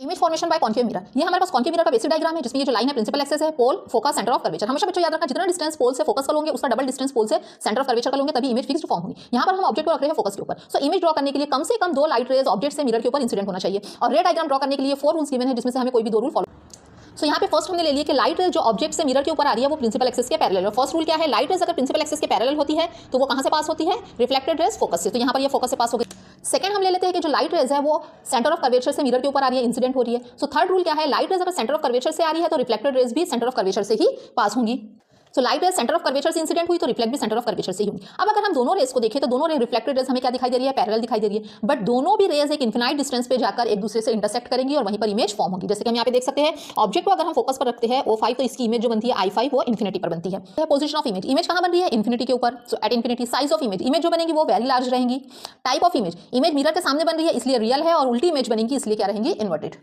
Image formation by concave mirror, ये हमारे पास concave mirror का बेसिक डायग्राम है जिसमें ये जो लाइन है प्रिंसिपल एक्सेस है, पोल, फोकस, सेंटर ऑफ कर्वेचर। हमेशा बच्चों याद रखना जितना डिस्टेंस पोल से फोकस का लोगे उसका डबल डिस्टेंस पोल से सेंटर ऑफ कर्वेचर का लोगे तभी इमेज फिक्स्ड फॉर्म होगी। यहाँ पर हम ऑब्जेक्ट को रख रहे हैं फोकस के ऊपर। सो इमेज ड्रॉ करने के लिए कम से कम 2 लाइट रेज ऑब्जेक्ट से मिरर के ऊपर इंसिडेंट होना चाहिए। और रे डायग्राम ड्रॉ करने के लिए 4 रूल्स गिवन है जिसमें से हमें कोई भी 2 रूल फॉलो। सो यहाँ पे फर्स्ट हमने ले लिया कि लाइट रेज जो ऑब्जेक्ट से मिरर के ऊपर आ रही है वो प्रिंसिपल एक्सेस के पैरेलल है। फर्स्ट रूल क्या है, लाइट रेज अगर प्रिंसिपल एक्सेस के पैरेलल होती है तो वो कहाँ से पास होती है, रिफ्लेक्टेड रेज फोकस से। तो यहाँ पर ये फोकस से पास हो गई। सेकंड हम ले लेते हैं कि जो लाइट रेज है वो सेंटर ऑफ कर्वेचर से मिरर के ऊपर आ रही है, इंसिडेंट हो रही है। सो थर्ड रूल क्या है, लाइट रेज अगर सेंटर ऑफ कर्वेचर से आ रही है तो रिफ्लेक्टेड रेज भी सेंटर ऑफ कर्वेचर से ही पास होंगी। So light rays centre of curvature से इंसिडेंट हुई तो रिफ्लेक्ट भी सेंटर ऑफ कर्वेचर से ही होंगी। अब अगर हम दोनों रेज को देखें तो दोनों रिफ्लेक्टेड रेज हमें क्या दिखाई दे रही है, पैरेलल दिखाई दे रही है, बट दोनों भी रेज एक इनफिनाइट डिस्टेंस पे जाकर एक दूसरे से इंटरसेक्ट करेंगी और वहीं पर इमेज फॉर्म होगी। जैसे कि हम यहाँ पे देख सकते हैं ऑब्जेक्ट को अगर हम फोकस पर रखते हैं O5 तो इसकी इमेज जो बनती है I5 वो इन्फिनिटी पर बनती है। पोजीशन ऑफ इमेज, इमेज कहाँ बन रही है, इन्फिनिटी के ऊपर। So at infinity size of image, image जो बनेगी वो वेरी लार्ज रहेंगी। Type of image, image mirror के सामने बन रही है इसलिए रियल है और उल्टी इमेज बनेगी इसलिए क्या रहेंगी, इन्वर्टेड।